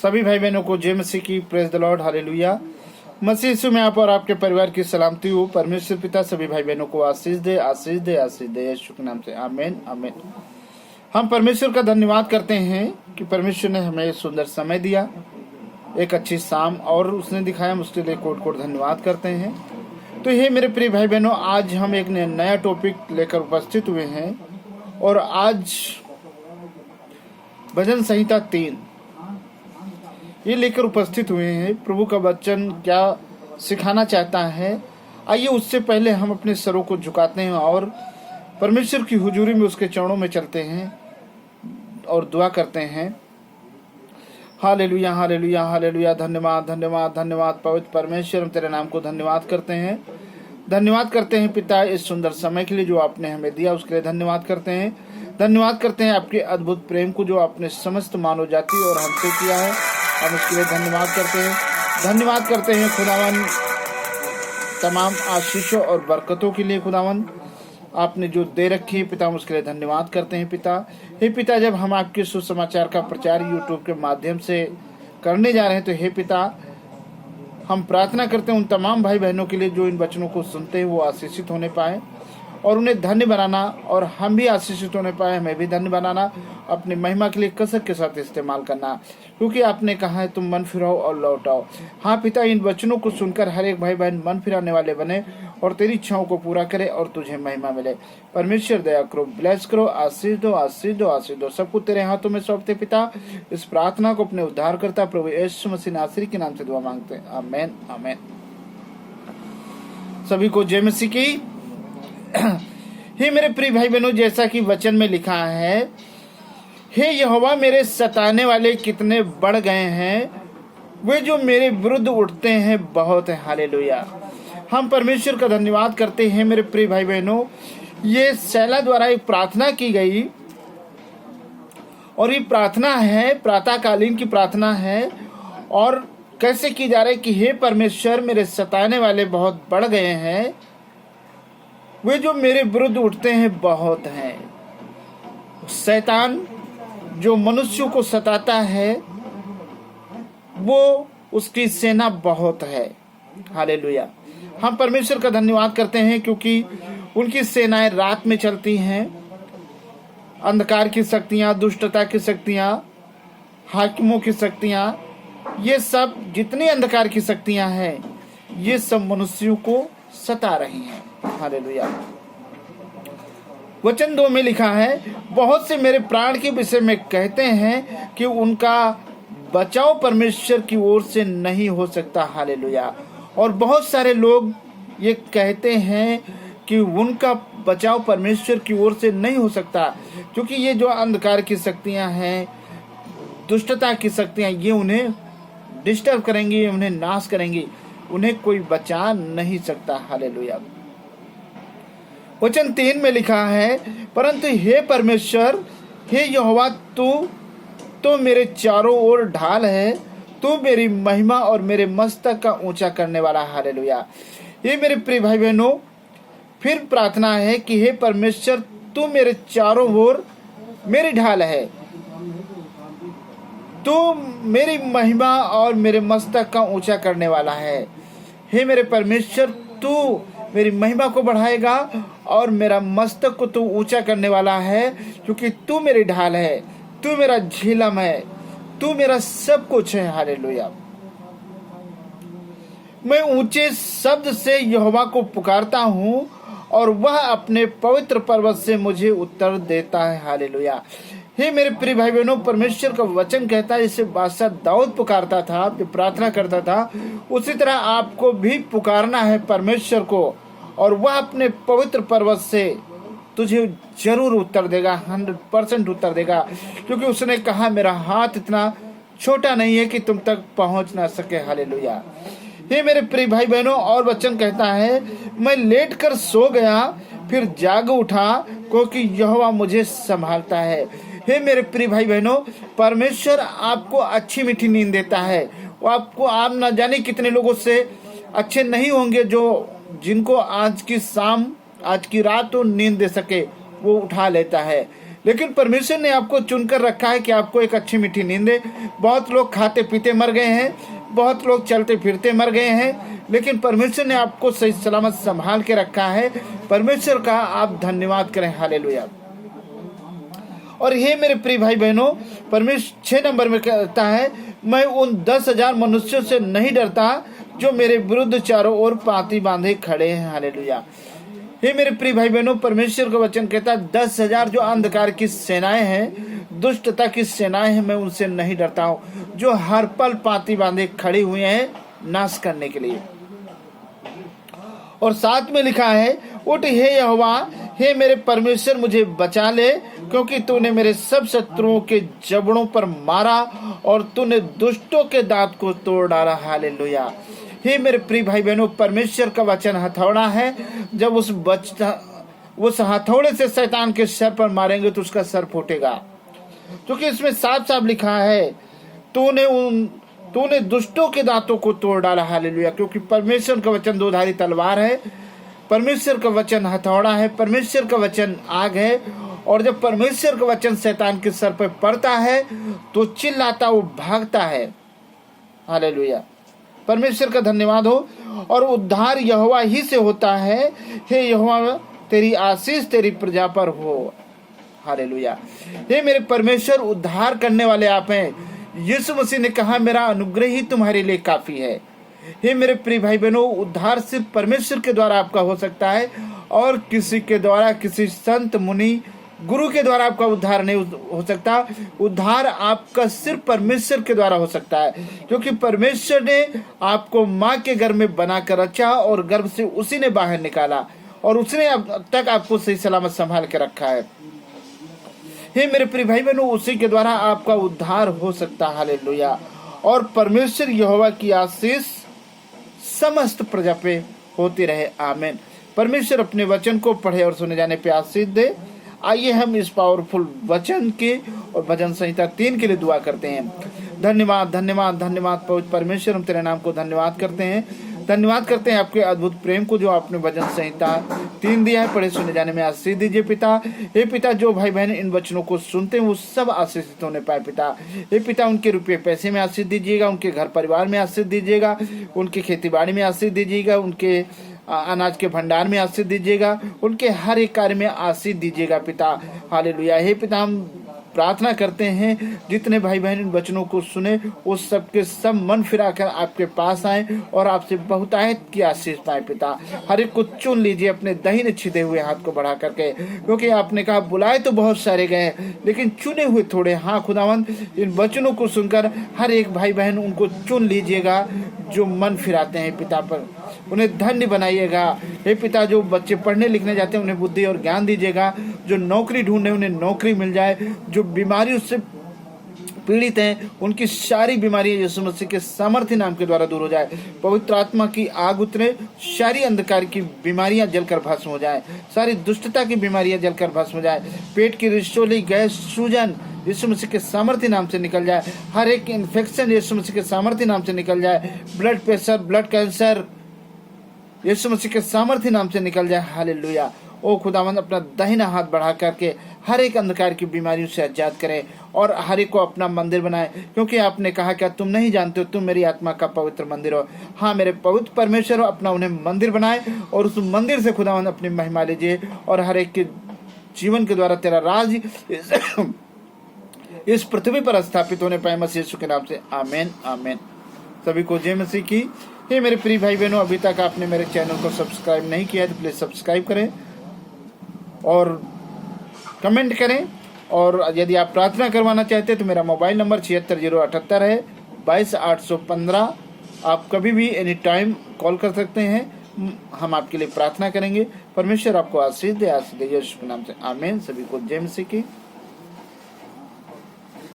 सभी भाई बहनों को जय मसीह की, प्रेज द लॉर्ड, हालेलुया। मसीह यीशु में आप और आपके परिवार की सलामती हो। परमेश्वर पिता सभी भाई बहनों को आशीष दे, आशीष दे, आशीष दे, यीशु के नाम से आमीन, आमीन। हम परमेश्वर का धन्यवाद करते हैं कि परमेश्वर ने हमें सुंदर समय दिया, एक अच्छी शाम और उसने दिखाया, हम उसके लिए कोट कोट धन्यवाद करते हैं। तो ये मेरे प्रिय भाई बहनों, आज हम एक नया टॉपिक लेकर उपस्थित हुए हैं और आज भजन संहिता 3 ये लेकर उपस्थित हुए हैं। प्रभु का वचन क्या सिखाना चाहता है, आइए उससे पहले हम अपने सरों को झुकाते हैं और परमेश्वर की हुजूरी में उसके चरणों में चलते हैं और दुआ करते हैं। Hallelujah, hallelujah, hallelujah. धन्यवाद, धन्यवाद, धन्यवाद पवित्र परमेश्वर, हम तेरे नाम को धन्यवाद करते हैं। धन्यवाद करते हैं पिता इस सुंदर समय के लिए जो आपने हमें दिया, उसके लिए धन्यवाद करते हैं। धन्यवाद करते हैं आपके अद्भुत प्रेम को जो आपने समस्त मानव जाति और हमसे किया है, हम उसके लिए धन्यवाद करते हैं। धन्यवाद करते हैं खुदावन तमाम आशीषों और बरकतों के लिए। खुदावन आपने जो दे रखी है पिता, हम उसके लिए धन्यवाद करते हैं पिता। हे पिता, जब हम आपके सुसमाचार का प्रचार यूट्यूब के माध्यम से करने जा रहे हैं तो हे पिता, हम प्रार्थना करते हैं उन तमाम भाई बहनों के लिए जो इन वचनों को सुनते हैं वो आशीषित होने पाए और उन्हें धन्य बनाना, और हम भी आशीषित होने पाए, हमें भी धन्य बनाना, अपनी महिमा के लिए कसरत के साथ इस्तेमाल करना, क्योंकि आपने कहा है तुम मन फिराओ और लौट आओ। हाँ पिता, इन वचनों को सुनकर हर एक भाई बहन मन फिराने वाले बने और तेरी इच्छाओं को पूरा करे और तुझे महिमा मिले। परमेश्वर दया करो, ब्लेस करो, आशीष दो, आशीष दो, आशीष दो। सब कुछ तेरे हाथों में सौंपते पिता। इस प्रार्थना को अपने उद्धार करता प्रभु यीशु मसीह नासरी के नाम से दुआ मांगते हैं, आमीन, आमीन। सभी को जय मसीह की। हे मेरे प्रिय भाई बहनों, जैसा कि वचन में लिखा है, हे यहोवा मेरे सताने वाले कितने बढ़ गए हैं, वे जो मेरे विरुद्ध उठते हैं बहुत है। हालेलुया। हम परमेश्वर का धन्यवाद करते हैं मेरे प्रिय भाई बहनों। ये शैला द्वारा एक प्रार्थना की गई और ये प्रार्थना है, प्रातःकालीन की प्रार्थना है। और कैसे की जा रही है कि हे परमेश्वर मेरे सताने वाले बहुत बढ़ गए हैं, वे जो मेरे विरुद्ध उठते हैं बहुत हैं। शैतान जो मनुष्यों को सताता है वो उसकी सेना बहुत है। हालेलुया। हम परमेश्वर का धन्यवाद करते हैं क्योंकि उनकी सेनाएं रात में चलती हैं। अंधकार की शक्तियां, दुष्टता की शक्तियां, हाकिमों की शक्तियां, ये सब जितनी अंधकार की शक्तियां हैं ये सब मनुष्यों को सता रही हैं। हालेलुया। वचन 2 में लिखा है, बहुत से मेरे प्राण के विषय में कहते हैं कि उनका बचाव परमेश्वर की ओर से नहीं हो सकता। हालेलुया। और बहुत सारे लोग ये कहते हैं कि उनका बचाव परमेश्वर की ओर से नहीं हो सकता, क्योंकि ये जो अंधकार की शक्तियां हैं, दुष्टता की शक्तियां, ये उन्हें डिस्टर्ब करेंगी, उन्हें नाश करेंगी, उन्हें कोई बचा नहीं सकता। हालेलुया। वचन 3 में लिखा है, परंतु हे परमेश्वर, हे यहोवा, तू तो मेरे चारों ओर ढाल है, तू मेरी महिमा और मेरे मस्तक का ऊंचा करने वाला। हालेलुया। ये मेरे प्रिय भाई बहनों, फिर प्रार्थना है कि हे परमेश्वर, तू मेरे चारों ओर मेरी ढाल है, तू मेरी महिमा और मेरे मस्तक का ऊंचा करने वाला है। हे मेरे परमेश्वर, तू मेरी महिमा को बढ़ाएगा और मेरा मस्तक को तू ऊंचा करने वाला है, क्योंकि तू मेरी ढाल है, तू मेरा झिलम है, तू मेरा सब कुछ है। हालेलुया। मैं ऊंचे शब्द से यहोवा को पुकारता हूँ और वह अपने पवित्र पर्वत से मुझे उत्तर देता है। हालेलुया। हे मेरे प्रिय भाई बहनों, परमेश्वर का वचन कहता है, जैसे बादशाह दाऊद पुकारता था, प्रार्थना करता था, उसी तरह आपको भी पुकारना है परमेश्वर को, और वह अपने पवित्र पर्वत से तुझे जरूर उत्तर देगा, 100% उत्तर देगा, क्योंकि उसने कहा मेरा हाथ इतना छोटा नहीं है कि तुम तक पहुंच ना सके। हालेलुया। हे मेरे प्रिय भाई बहनों, और वचन कहता है, मैं लेट कर सो गया फिर जाग उठा, क्योंकि यहोवा मुझे संभालता है। हे मेरे प्रिय भाई बहनों, परमेश्वर आपको अच्छी मीठी नींद देता है। वो आपको, आप न जाने कितने लोगों से अच्छे नहीं होंगे जो जिनको आज की शाम, आज की रात तो नींद दे सके, वो उठा लेता है। लेकिन परमेश्वर ने आपको चुनकर रखा है कि आपको एक अच्छी मीठी नींद दे। बहुत लोग खाते पीते मर गए हैं, बहुत लोग चलते फिरते मर गए हैं, लेकिन परमेश्वर ने आपको सही सलामत संभाल के रखा है। परमेश्वर का आप धन्यवाद करें। हालेलुया। और हे मेरे प्रिय भाई बहनों, परमेश्वर 6 नंबर में कहता है, मैं उन 10,000 मनुष्यों से नहीं डरता जो मेरे विरुद्ध चारों ओर पांति बांधे खड़े हैं। हालेलुया। हे मेरे प्रिय भाई बहनों, परमेश्वर का वचन कहता है 10,000 जो अंधकार की सेनाएं हैं, दुष्टता की सेनाएं हैं, मैं उनसे नहीं डरता हूं, जो हर पल पांति बांधे खड़े हुए हैं नाश करने के लिए। और साथ में लिखा है, उठ हे यहोवा, हे मेरे परमेश्वर, मुझे बचा ले, क्योंकि तूने मेरे सब शत्रुओं के जबड़ों पर मारा और तूने दुष्टों के दांत को तोड़ डाला। हालेलुया। हे मेरे प्रिय भाई बहनों, परमेश्वर का वचन हथौड़ा है। जब उस हथौड़े से शैतान के सर पर मारेंगे तो उसका सर फूटेगा, क्योंकि इसमें साफ साफ लिखा है, तूने दुष्टों के दांतों को तोड़ डाला। हालेलुया। क्योंकि परमेश्वर का वचन दोधारी तलवार है, परमेश्वर का वचन हथौड़ा है, परमेश्वर का वचन आग है। और जब परमेश्वर का वचन शैतान के सर पर पड़ता है तो चिल्लाता, वो भागता है। हालेलुया। परमेश्वर का धन्यवाद हो। और उद्धार यहोवा ही से होता है। हे यहोवा, तेरी आशीष तेरी प्रजा पर हो। हालेलुया। हे मेरे परमेश्वर, उद्धार करने वाले आप हैं। यीशु मसीह ने कहा, मेरा अनुग्रह ही तुम्हारे लिए काफी है। हे मेरे प्रिय भाई बहनों, उद्धार सिर्फ परमेश्वर के द्वारा आपका हो सकता है, और किसी के द्वारा, किसी संत मुनि गुरु के द्वारा आपका उद्धार नहीं हो सकता। उद्धार आपका सिर्फ परमेश्वर के द्वारा हो सकता है, क्योंकि परमेश्वर ने आपको माँ के गर्भ में बनाकर रचा और गर्भ से उसी ने बाहर निकाला, और उसने अब तक आपको सही सलामत संभाल के रखा है। हे मेरे प्रिय भाई बहनों, उसी के द्वारा आपका उद्धार हो सकता है। हालेलुया। और परमेश्वर यहोवा की आशीष समस्त प्रजा पे होती रहे। आमीन। परमेश्वर अपने वचन को पढ़े और सुने जाने पे आशीष दे। आइए हम इस पावरफुल वचन के और भजन संहिता 3 के लिए दुआ करते हैं। धन्यवाद धन्यवाद धन्यवाद पवित्र परमेश्वर, हम तेरे नाम को धन्यवाद करते हैं। धन्यवाद करते हैं आपके अद्भुत प्रेम को जो आपने भजन संहिता 3 दिया है, पढ़े सुने जाने में आशीष दीजिए पिता। हे पिता, जो भाई बहन इन वचनों को सुनते हैं वो सब आशीषित होने पाए पिता। हे पिता, उनके रुपये पैसे में आशीष दीजिएगा, उनके घर परिवार में आशीष दीजिएगा, उनकी खेती बाड़ी में आशीष दीजिएगा, उनके अनाज के भंडार में आशीष दीजिएगा, उनके हर एक कार्य में आशीष दीजिएगा पिता। हालेलुया। हे पिता, हम प्रार्थना करते हैं जितने भाई बहन इन वचनों को सुने वो सबके सब मन फिराकर आपके पास आए और आपसे बहुतायत की आशीष पाए पिता। हर एक को चुन लीजिए अपने दाहिने छिदे हुए हाथ को बढ़ा करके, क्योंकि आपने कहा बुलाए तो बहुत सारे गए लेकिन चुने हुए थोड़े। हाँ खुदावंद, इन वचनों को सुनकर हर एक भाई बहन उनको चुन लीजिएगा जो मन फिराते हैं पिता पर, उन्हें धन्य बनाइएगा। हे पिता, जो बच्चे पढ़ने लिखने जाते हैं उन्हें बुद्धि और ज्ञान दीजिएगा, जो नौकरी ढूंढे उन्हें नौकरी मिल जाए, जो बीमारियों से पीड़ित हैं उनकी सारी बीमारियां यीशु मसीह के सामर्थ्य नाम के द्वारा दूर हो जाए। पवित्र आत्मा की आग उतरे, सारी अंधकार की बीमारियां जलकर भस्म हो जाए, सारी दुष्टता की बीमारियां जलकर भस्म हो जाए, पेट की रिश्तोली, गैस, सूजन यीशु मसीह के सामर्थ्य नाम से निकल जाए, हर एक इन्फेक्शन यीशु मसीह के सामर्थ्य नाम से निकल जाए, ब्लड प्रेशर, ब्लड कैंसर यीशु मसीह के सामर्थ्य नाम से निकल जाए। हालेलुया। ओ खुदावंद, अपना दाहिना हाथ बढ़ा करके हर एक अंधकार की बीमारियों से आजाद करे और हर एक को अपना मंदिर बनाए, क्योंकि आपने कहा क्या तुम नहीं जानते हो तुम मेरी आत्मा का पवित्र मंदिर हो। हाँ मेरे पवित्र परमेश्वर हो, अपना उन्हें मंदिर बनाए और उस मंदिर से खुदावंद अपनी महिमा लीजिए और हर एक के जीवन के द्वारा तेरा राज इस पृथ्वी पर स्थापित होने पाए, मसीह यीशु के नाम से आमीन आमीन। सभी को जय मसीह की। हे मेरे प्रिय भाई बहनों, अभी तक आपने मेरे चैनल को सब्सक्राइब नहीं किया है तो प्लीज़ सब्सक्राइब करें और कमेंट करें। और यदि आप प्रार्थना करवाना चाहते हैं तो मेरा मोबाइल नंबर 7608 है 22815। आप कभी भी एनी टाइम कॉल कर सकते हैं, हम आपके लिए प्रार्थना करेंगे। परमेश्वर आपको आशीष दे, यीशु के नाम से आमीन। सभी को जय मसीह की।